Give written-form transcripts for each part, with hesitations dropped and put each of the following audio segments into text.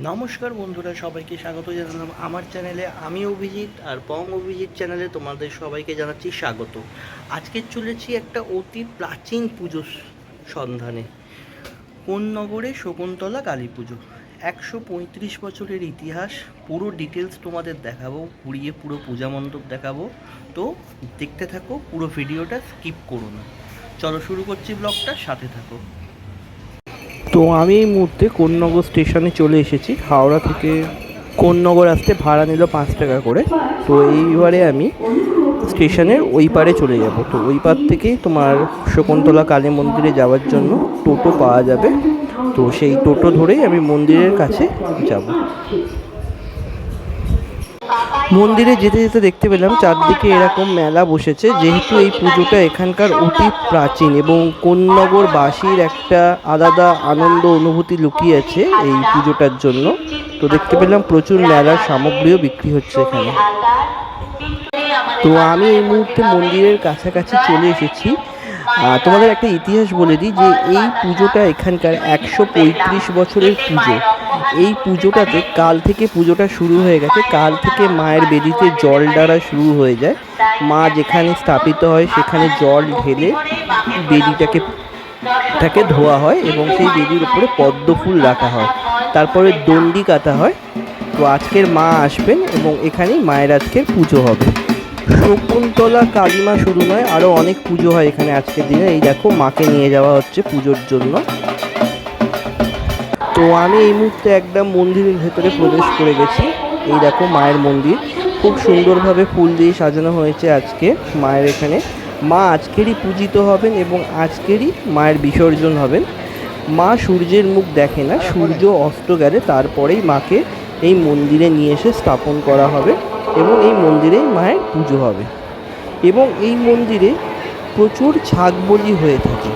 নমস্কার বন্ধুরা, সবাইকে স্বাগত জানালাম আমার চ্যানেলে। আমি অভিজিৎ, আর পং অভিজিৎ চ্যানেলে তোমাদের সবাইকে জানাচ্ছি স্বাগত। আজকে চলেছি একটা অতি প্রাচীন পুজোর সন্ধানে। কোন নগরে শকুন্তলা কালী পুজো, 135 বছরের ইতিহাস। পুরো ডিটেলস তোমাদের দেখাবো, ঘুরিয়ে পুরো পূজা মণ্ডপ দেখাবো। তো দেখতে থাকো, পুরো ভিডিওটা স্কিপ করো না। চলো শুরু করছি ব্লগটা, সাথে থাকো। তো আমি এই মুহূর্তে কোন্নগর স্টেশনে চলে এসেছি। হাওড়া থেকে কোন্নগর আসতে ভাড়া নিল 5 টাকা করে। তো এইবারে আমি স্টেশনের ওই পারে চলে যাব। তো ওই পার থেকেই তোমার শকুন্তলা কালী মন্দিরে যাওয়ার জন্য টোটো পাওয়া যাবে। তো সেই টোটো ধরেই আমি মন্দিরের কাছে যাব। মন্দিরে যেতে যেতে দেখতে পেলাম চারদিকে এরকম মেলা বসেছে, যেহেতু এই পুজোটা এখানকার অতি প্রাচীন এবং কোন্নগরবাসীর একটা আলাদা আনন্দ অনুভূতি লুকিয়ে আছে এই পুজোটার জন্য। তো দেখতে পেলাম প্রচুর মেলার সামগ্রীও বিক্রি হচ্ছে এখানে। তো আমি এই মুহূর্তে মন্দিরের কাছাকাছি চলে এসেছি। তোমাদের একটা ইতিহাস বলে দিই যে এই পুজোটা এখানকার 135 বছরের পুজো। এই পুজোটাতে কাল থেকে পুজোটা শুরু হয়ে গেছে। কাল থেকে মায়ের বেদিতে জল ঢালা শুরু হয়ে যায়। মা যেখানে স্থাপিত হয় সেখানে জল ঢেলে বেদিটাকে ধোয়া হয় এবং সেই বেদির উপরে পদ্ম ফুল রাখা হয়। তারপরে দণ্ডি কাটা হয়। তো আজকের মা আসবেন এবং এখানেই মায়ের আজকের পুজো হবে। শকুন্তলা কালীমা শুধু নয়, আরও অনেক পুজো হয় এখানে আজকের দিনে। এই দেখো, মাকে নিয়ে যাওয়া হচ্ছে পুজোর জন্য। তো আমি এই মুহূর্তে একদম মন্দিরের ভেতরে প্রবেশ করে গেছি। এই দেখো মায়ের মন্দির, খুব সুন্দরভাবে ফুল দিয়ে সাজানো হয়েছে আজকে মায়ের এখানে। মা আজকেরই পূজিত হবেন এবং আজকেরই মায়ের বিসর্জন হবেন। মা সূর্যের মুখ দেখে না, সূর্য অস্ত গেলে তারপরেই মাকে এই মন্দিরে নিয়ে এসে স্থাপন করা হবে এবং এই মন্দিরেই মায়ের পুজো হবে। এবং এই মন্দিরে প্রচুর ছাগ বলি হয়ে থাকে,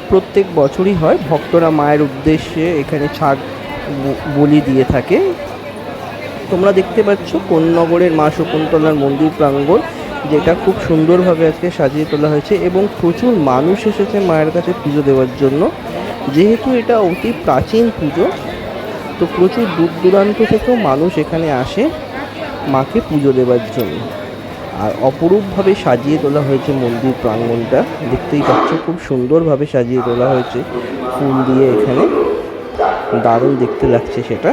প্রত্যেক বছরই হয়। ভক্তরা মায়ের উদ্দেশ্যে এখানে ছাগ বলি দিয়ে থাকে। তোমরা দেখতে পাচ্ছ কোন্নগরের মা শকুন্তলার মন্দির প্রাঙ্গণ, যেটা খুব সুন্দরভাবে আজকে সাজিয়ে তোলা হয়েছে এবং প্রচুর মানুষ এসেছে মায়ের কাছে পুজো দেওয়ার জন্য। যেহেতু এটা অতি প্রাচীন পুজো, তো প্রচুর দূর দূরান্ত থেকেও মানুষ এখানে আসে মাকে পুজো দেওয়ার জন্য। আর অপরূপভাবে সাজিয়ে তোলা হয়েছে মন্দির প্রাঙ্গণটা, দেখতেই পাচ্ছ খুব সুন্দরভাবে সাজিয়ে তোলা হয়েছে ফুল দিয়ে। এখানে দারুণ দেখতে লাগছে সেটা।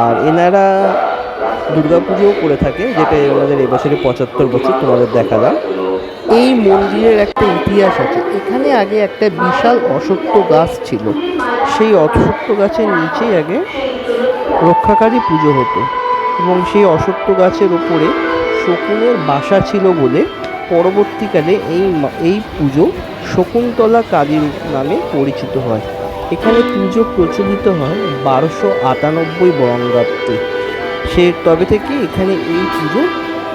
আর এনারা দুর্গাপুজোও করে থাকে, যেটা এনাদের এবছরে 75 বছর তোমাদের দেখালাম। এই মন্দিরের একটা ইতিহাস আছে। এখানে আগে একটা বিশাল অশ্বত্থ গাছ ছিল। সেই অশ্বত্থ গাছের নিচেই আগে রক্ষাকারী পুজো হতো এবং সেই অশ্বত্থ গাছের ওপরে শকুনের বাসা ছিল বলে পরবর্তীকালে এই পুজো শকুন্তলা কালীর নামে পরিচিত হয়। এখানে পুজো প্রচলিত হয় 1298 বঙ্গাব্দে। তবে থেকে এখানে এই পুজো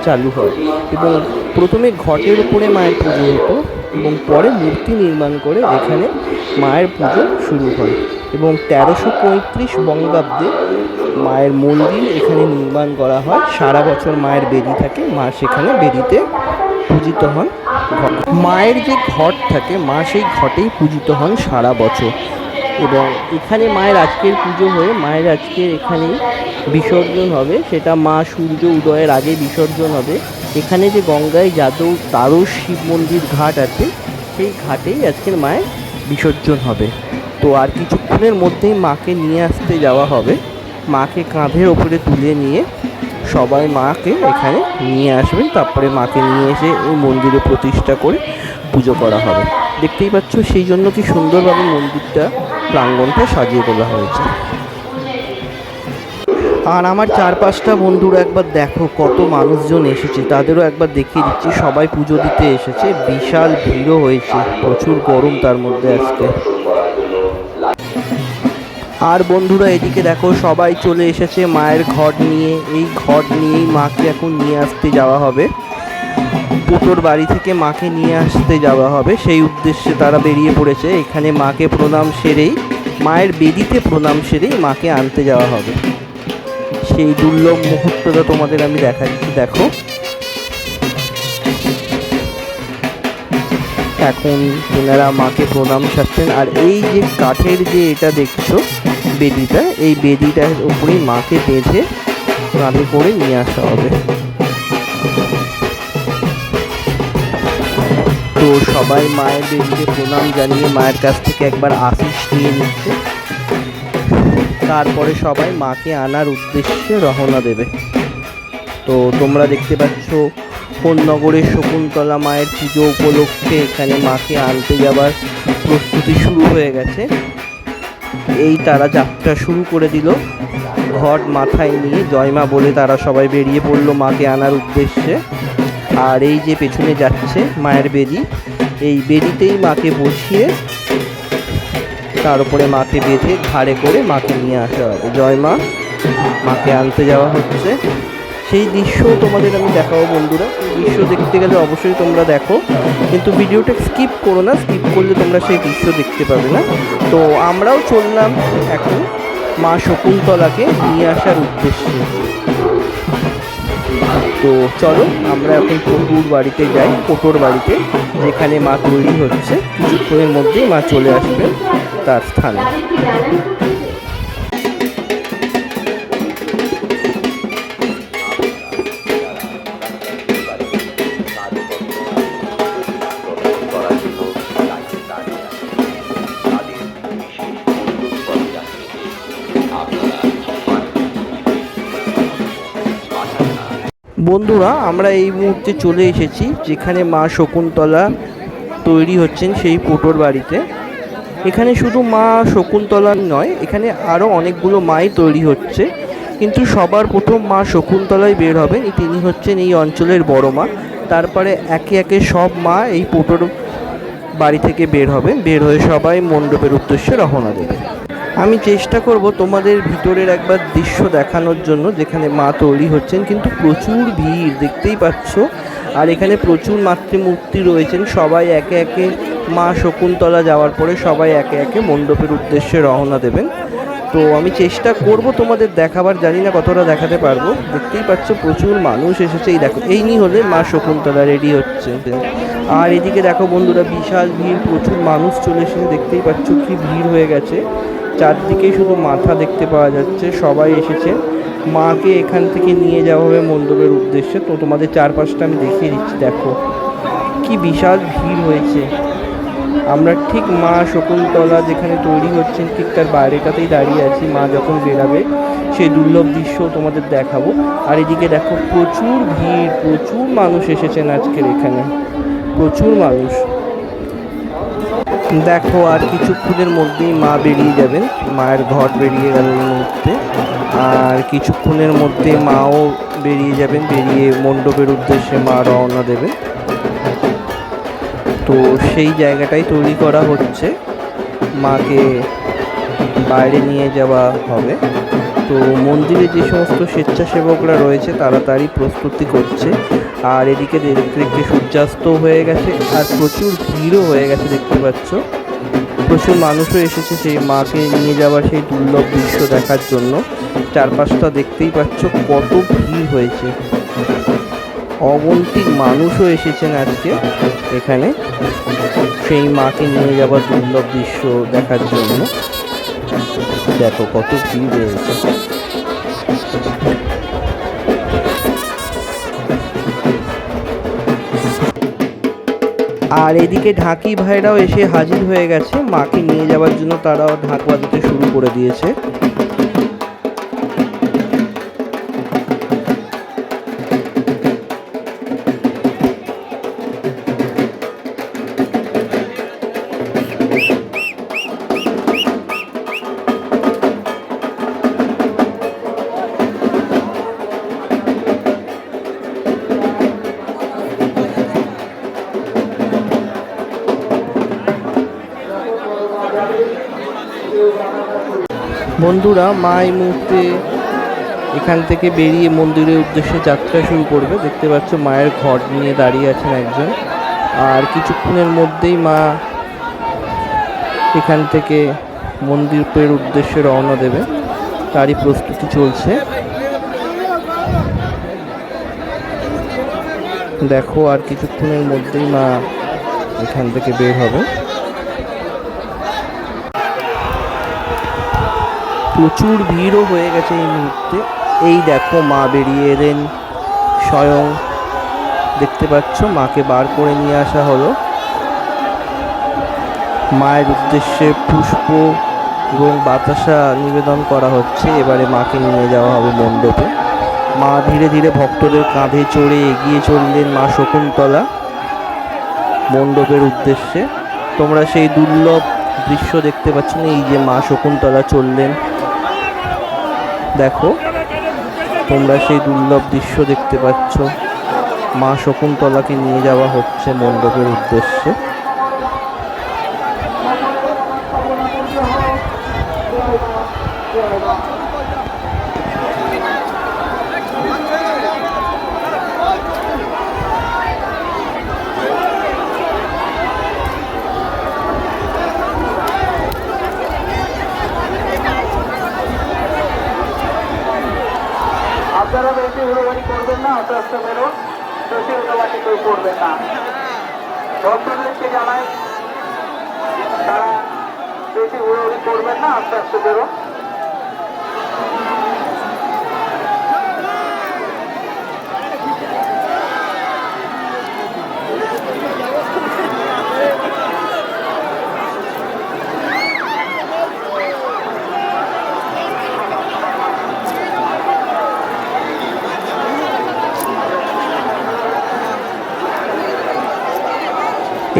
চালু হয় এবং প্রথমে ঘটের উপরে মায়ের পুজো হতো এবং পরে মূর্তি নির্মাণ করে এখানে মায়ের পুজো শুরু হয়। এবং 1335 বঙ্গাব্দে মায়ের মন্দির এখানে নির্মাণ করা হয়। সারা বছর মায়ের বেদি থাকে, মা সেখানে বেদিতে পূজিত হন। মায়ের যে ঘট থাকে, মা সেই ঘটেই পূজিত হন সারা বছর। এবং এখানে মায়ের আজকের পুজো হয়ে মায়ের আজকের এখানেই বিসর্জন হবে। সেটা মা সূর্য উদয়ের আগে বিসর্জন হবে। এখানে যে গঙ্গায় দ্বাদশ শিব মন্দির ঘাট আছে, সেই ঘাটেই আজকের মায়ের বিসর্জন হবে। তো আর কিছুক্ষণের মধ্যেই মাকে নিয়ে আসতে যাওয়া হবে। মাকে কাঁধের ওপরে তুলে নিয়ে সবাই মাকে এখানে নিয়ে আসবেন। তারপরে মাকে নিয়ে এসে এই মন্দিরে প্রতিষ্ঠা করে পুজো করা হবে। দেখতেই পাচ্ছ সেই জন্য কি সুন্দরভাবে মন্দিরটা প্রাঙ্গণটা সাজিয়ে তোলা হয়েছে। আর আমার চারপাশটা বন্ধুরা একবার দেখো, কত মানুষজন এসেছে, তাদেরও একবার দেখিয়ে দিচ্ছি। সবাই পুজো দিতে এসেছে, বিশাল ভিড়ও হয়েছে, প্রচুর গরম তার মধ্যে আজকে। আর বন্ধুরা এদিকে দেখো, সবাই চলে এসেছে মায়ের ঘট নিয়ে। এই ঘট নিয়েই মাকে এখন নিয়ে আসতে যাওয়া হবে। পুটোর বাড়ি থেকে মাকে নিয়ে আসতে যাওয়া হবে, সেই উদ্দেশ্যে তারা বেরিয়ে পড়েছে। এখানে মাকে প্রণাম সেরেই, মায়ের বেদিতে প্রণাম সেরেই মাকে আনতে যাওয়া হবে। সেই দুর্লভ মুহূর্তটা তোমাদের আমি দেখাচ্ছি, দেখো। এখন এনারা মাকে প্রণাম সারছেন। আর এই যে কাঠের যে এটা দেখছো বেদিটা, এই বেদিটার উপরেই মাকে বেঁধে কাঁধে করে নিয়ে আসা হবে। তো সবাই মায়ের বেদিকে প্রণাম জানিয়ে মায়ের কাছ থেকে একবার আশীষ নিয়ে নিচ্ছে। তারপরে সবাই মাকে আনার উদ্দেশ্যে রওনা দেবে। তো তোমরা দেখতে পাচ্ছ কোন্নগরের শকুন্তলা মায়ের পুজো উপলক্ষে এখানে মাকে আনতে যাবার প্রস্তুতি শুরু হয়ে গেছে। এই তারা যাত্রা শুরু করে দিল ঘট মাথায় নিয়ে, জয়মা বলে তারা সবাই বেরিয়ে পড়লো মাকে আনার উদ্দেশ্যে। আর এই যে পেছনে যাচ্ছে মায়ের বেদি, এই বেদিতেই মাকে বসিয়ে তার উপরে মাকে বেঁধে ঘাড়ে করে মাকে নিয়ে আসা হবে। জয়মা, মাকে আনতে যাওয়া হচ্ছে। সেই দৃশ্য তোমাদের আমি দেখাবো বন্ধুরা। সেই দৃশ্য দেখতে গেলে অবশ্যই তোমরা দেখো, কিন্তু ভিডিওটা স্কিপ করো না, স্কিপ করলে তোমরা সেই দৃশ্য দেখতে পাবে না। তো আমরাও চললাম এখন মা শকুন্তলাকে নিয়ে আসার উদ্দেশ্যে। তো চলো আমরা এখন পটুর বাড়িতে যাই, পটুর বাড়িতে যেখানে মা তৈরি হচ্ছে। কিছুক্ষণের মধ্যেই মা চলে আসবেন তার স্থানে। বন্ধুরা, আমরা এই মুহূর্তে চলে এসেছি যেখানে মা শকুন্তলা তৈরি হচ্ছেন সেই পটুর বাড়িতে। এখানে শুধু মা শকুন্তলা নয়, এখানে আরও অনেকগুলো মাই তৈরি হচ্ছে, কিন্তু সবার প্রথম মা শকুন্তলাই বের হবেন। তিনি হচ্ছেন এই অঞ্চলের বড় মা। তারপরে একে একে সব মা এই পটুর বাড়ি থেকে বের হবেন, বের হয়ে সবাই মণ্ডপের উদ্দেশ্যে রওনা দেবে। আমি চেষ্টা করব তোমাদের ভিতরের একবার দৃশ্য দেখানোর জন্য যেখানে মা তৈরি হচ্ছেন, কিন্তু প্রচুর ভিড় দেখতেই পাচ্ছ। আর এখানে প্রচুর মাতৃমূর্তি রয়েছেন। সবাই একে একে মা শকুন্তলা যাওয়ার পরে সবাই একে একে মণ্ডপের উদ্দেশ্যে রওনা দেবেন। তো আমি চেষ্টা করব তোমাদের দেখাবার, জানি না কতটা দেখাতে পারবো। দেখতেই পাচ্ছ প্রচুর মানুষ এসেছে। এই দেখো, এই নিয়ে হলে মা শকুন্তলা রেডি হচ্ছে। আর এদিকে দেখো বন্ধুরা, বিশাল ভিড়, প্রচুর মানুষ চলে এসেছে। দেখতেই পাচ্ছ কি ভিড় হয়ে গেছে, চারদিকেই শুধু মাথা দেখতে পাওয়া যাচ্ছে। সবাই এসেছে, মাকে এখান থেকে নিয়ে যাওয়া হবে মণ্ডপের উদ্দেশ্যে। তো তোমাদের চারপাশটা আমি দেখিয়ে দিচ্ছি, দেখো কি বিশাল ভিড় হয়েছে। আমরা ঠিক মা শকুন্তলা যেখানে তৈরি হচ্ছেন ঠিক তার বাইরেটাতেই দাঁড়িয়ে আছি। মা যখন বেরাবে সেই দুর্লভ দৃশ্য তোমাদের দেখাবো। আর এদিকে দেখো প্রচুর ভিড়, প্রচুর মানুষ এসেছেন আজকের এখানে, প্রচুর মানুষ। দেখো আর কিছুক্ষণের মধ্যেই মা বেরিয়ে যাবেন, মায়ের ঘট বেরিয়ে গেল এই মুহূর্তে। আর কিছুক্ষণের মধ্যে মাও বেরিয়ে যাবেন, বেরিয়ে মণ্ডপের উদ্দেশ্যে মা রওনা দেবেন। তো সেই জায়গাটাই তৈরি করা হচ্ছে, মাকে বাইরে নিয়ে যাওয়া হবে। তো মন্দিরে যে সমস্ত স্বেচ্ছাসেবকরা রয়েছে তাড়াতাড়ি প্রস্তুতি করছে। আর এদিকে দেখতে দেখতে সূর্যাস্ত হয়ে গেছে, আর প্রচুর ভিড়ও হয়ে গেছে। দেখতে পাচ্ছ প্রচুর মানুষও এসেছে সেই মাকে নিয়ে যাওয়ার সেই দুর্লভ দৃশ্য দেখার জন্য। চারপাশটা দেখতেই পাচ্ছ কত ভিড় হয়েছে, অগণিত মানুষও এসেছেন আজকে এখানে সেই মাকে নিয়ে যাওয়ার দুর্লভ দৃশ্য দেখার জন্য। দেখো কত ভিড় রয়েছে। আর এদিকে ঢাকি ভাইরাও এসে হাজির হয়ে গেছে মাকে নিয়ে যাওয়ার জন্য। তারাও ঢাক বাজাতে শুরু করে দিয়েছে। বন্ধুরা, মা এই মুহূর্তে এখান থেকে বেরিয়ে মন্দিরের উদ্দেশ্যে যাত্রা শুরু করবে। দেখতে পাচ্ছ মায়ের ঘট নিয়ে দাঁড়িয়ে আছেন একজন। আর কিছুক্ষণের মধ্যেই মা এখান থেকে মন্দিরের উদ্দেশ্যে রওনা দেবে, তারই প্রস্তুতি চলছে। দেখো আর কিছুক্ষণের মধ্যেই মা এখান থেকে বের হবে। প্রচুর ভিড়ও হয়ে গেছে এই মুহূর্তে। এই দেখো মা বেরিয়ে এলেন স্বয়ং, দেখতে পাচ্ছ মাকে বার করে নিয়ে আসা হলো। মায়ের উদ্দেশ্যে পুষ্প এবং বাতাসা নিবেদন করা হচ্ছে। এবারে মাকে নিয়ে যাওয়া হবে মণ্ডপে। মা ধীরে ধীরে ভক্তদের কাঁধে চড়ে এগিয়ে চললেন মা শকুন্তলা মণ্ডপের উদ্দেশ্যে। তোমরা সেই দুর্লভ দৃশ্য দেখতে পাচ্ছ না, এই যে মা শকুন্তলা চললেন, দেখো তোমরা সেই দুর্লভ দৃশ্য দেখতে পাচ্ছ। মা শকুন্তলাকে নিয়ে যাওয়া হচ্ছে মণ্ডপের উদ্দেশ্যে। আপনারা বেশি হুড়োহুড়ি করবেন না, আস্তে আস্তে বেরোন, বেশি হুড়োহাটি কেউ করবেন না। ভক্তদেরকে জানাই তারা বেশি হুড়োহুড়ি করবেন না, আস্তে আস্তে বেরোন।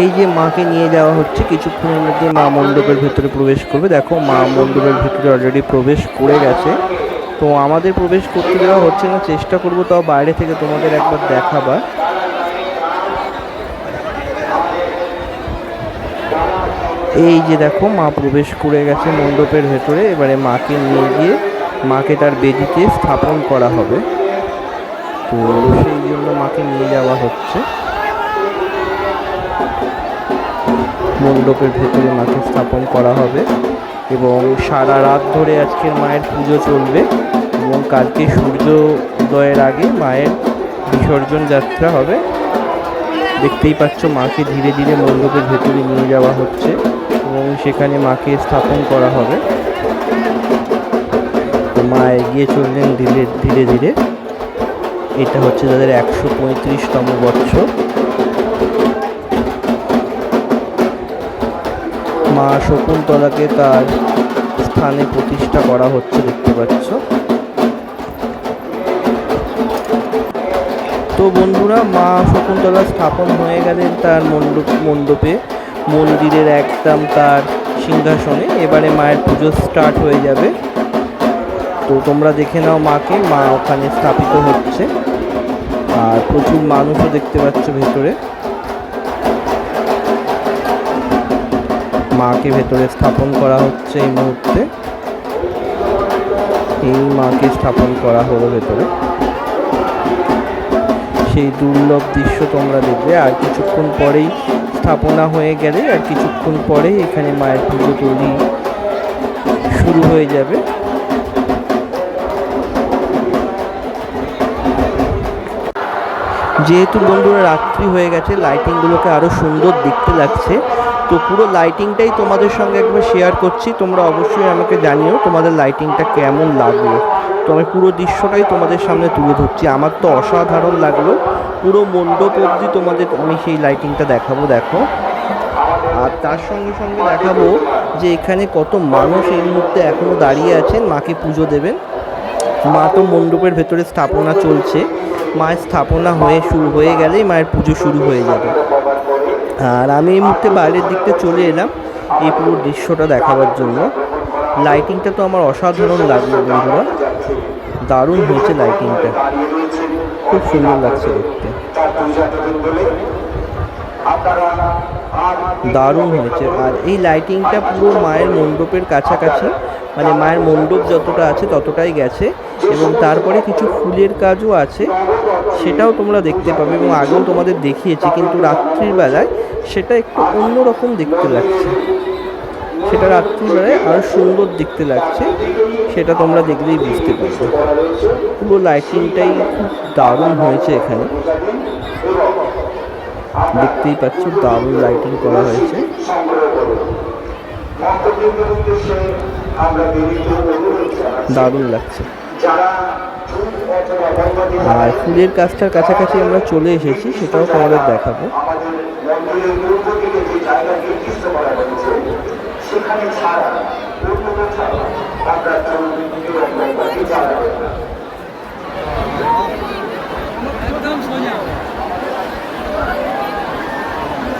এই যে মাকে নিয়ে যাওয়া হচ্ছে, কিছুক্ষণের মধ্যে মা মণ্ডপের ভেতরে প্রবেশ করবে। দেখো মা মণ্ডপের ভেতরে অলরেডি প্রবেশ করে গেছে। তো আমাদের প্রবেশ করতে দেওয়া হচ্ছে না, চেষ্টা করবো তাও বাইরে থেকে তোমাদের একবার দেখাবার। এই যে দেখো মা প্রবেশ করে গেছে মণ্ডপের ভেতরে। এবারে মাকে নিয়ে গিয়ে মাকে তার বেদিতে স্থাপন করা হবে। তো সেই জন্য মাকে নিয়ে যাওয়া হচ্ছে মণ্ডপের ভেতরে, মাকে স্থাপন করা হবে এবং সারা রাত ধরে আজকের মায়ের পুজো চলবে এবং কালকে সূর্যোদয়ের আগে মায়ের বিসর্জন যাত্রা হবে। দেখতেই পাচ্ছ মাকে ধীরে ধীরে মণ্ডপের ভেতরে নিয়ে যাওয়া হচ্ছে এবং সেখানে মাকে স্থাপন করা হবে। তো মা এগিয়ে চললেন ধীরে ধীরে ধীরে। এটা হচ্ছে তাদের 135তম বৎসর। মা শকুন্তলাকে তার স্থানে প্রতিষ্ঠা করা হচ্ছে, দেখতে পাচ্ছ। তো বন্ধুরা, মা শকুন্তলা স্থাপন হয়ে গেলেন তার মণ্ডপে, মন্দিরের একদম তার সিংহাসনে। এবারে মায়ের পুজো স্টার্ট হয়ে যাবে। তো তোমরা দেখে নাও মাকে, মা ওখানে স্থাপিত হচ্ছে আর প্রচুর মানুষও দেখতে পাচ্ছ ভেতরে। মাকে ভেতরে স্থাপন করা হচ্ছে এই মুহূর্তে। এই মাকে স্থাপন করা হলো ভেতরে। সেই দুর্লভ দৃশ্য তোমরা দেখবে। আর কিছুক্ষণ পরেই স্থাপনা হয়ে গেলে আর কিছুক্ষণ পরেই এখানে মায়ের পুজো তৈরি শুরু হয়ে যাবে। যেহেতু বন্ধুরা রাত্রি হয়ে গেছে, লাইটিংগুলোকে আরও সুন্দর দেখতে লাগছে। তো পুরো লাইটিংটাই তোমাদের সঙ্গে একবার শেয়ার করছি। তোমরা অবশ্যই আমাকে জানিও তোমাদের লাইটিংটা কেমন লাগলো। তো আমি পুরো দৃশ্যটাই তোমাদের সামনে তুলে ধরছি। আমার তো অসাধারণ লাগলো। পুরো মণ্ডপ অবধি তোমাদের আমি সেই লাইটিংটা দেখাবো, দেখো। আর তার সঙ্গে সঙ্গে দেখাবো যে এখানে কত মানুষ এই মুহূর্তে এখনও দাঁড়িয়ে আছেন মাকে পুজো দেবেন। মা তো মণ্ডপের ভেতরে স্থাপনা চলছে, মায়ের স্থাপনা শুরু হয়ে গেলেই মায়ের পুজো শুরু হয়ে যাবে। আর আমি এই মুহূর্তে বাইরের দিকটা চলে এলাম এই পুরো দৃশ্যটা দেখাবার জন্য। লাইটিংটা তো আমার অসাধারণ লাগলো বন্ধুরা, দারুণ হয়েছে লাইটিংটা, খুব সুন্দর লাগছে দেখতে, দারুণ হয়েছে। আর এই লাইটিংটা পুরো মায়ের মণ্ডপের কাছাকাছি, মানে মায়ের মণ্ডপ যতটা আছে ততটাই গেছে এবং তারপরে কিছু ফুলের কাজও আছে, সেটাও তোমরা দেখতে পাবে এবং আগেও তোমাদের দেখিয়েছি, কিন্তু রাত্রির বেলায় সেটা একটু অন্যরকম দেখতে লাগছে। সেটা রাত্রিবেলায় আরও সুন্দর দেখতে লাগছে, সেটা তোমরা দেখলেই বুঝতে পারবে। পুরো লাইটিংটাই খুব দারুণ হয়েছে এখানে। দেখতেই পাচ্ছ দারুণ লাইটিং করা হয়েছে। সংগ্রহ করুন। মন্তব্যের উদ্দেশ্যে আমরা বিনীত অনুরোধ জানাচ্ছি, দারুণ লাগছে। যারা ধূপ অথবা মোমবাতি আর ফুলের কাজটার কাছাকাছি আমরা চলে এসেছি, সেটাও তোমাদের দেখাবো। আমাদের মন্দিরের পূর্ব দিকে যে জায়গা নির্দিষ্ট করা হয়েছে সেখানে ছাড়া অন্য কোথাও আমরা ধূপ এবং মোমবাতি জ্বালাবো না।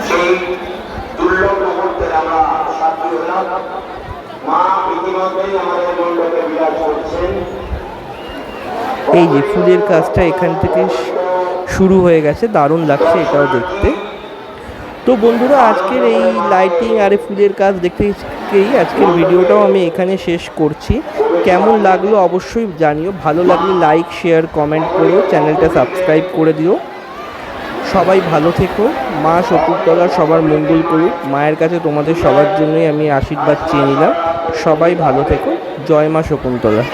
সেই দুর্লভ মুহূর্তে আমরা সাক্ষী হলাম। মা ইতিমধ্যেই আমাদের মণ্ডপে বিরাজ করছেন। এই যে ফুলের কাজটা এখান থেকে শুরু হয়ে গেছে, দারুণ লাগছে এটাও দেখতে। তো বন্ধুরা, আজকের এই লাইটিং আর এই ফুলের কাজ দেখতেই আজকের ভিডিওটাও আমি এখানে শেষ করছি। কেমন লাগলো অবশ্যই জানিও, ভালো লাগলে লাইক শেয়ার কমেন্ট করো, চ্যানেলটা সাবস্ক্রাইব করে দিও। সবাই ভালো থেকো, মা শকুন্তলা সবার মঙ্গল করুক। মায়ের কাছে তোমাদের সবার জন্যই আমি আশীর্বাদ চেয়ে নিলাম। সবাই ভালো থেকো, জয় মা শকুন্তলা।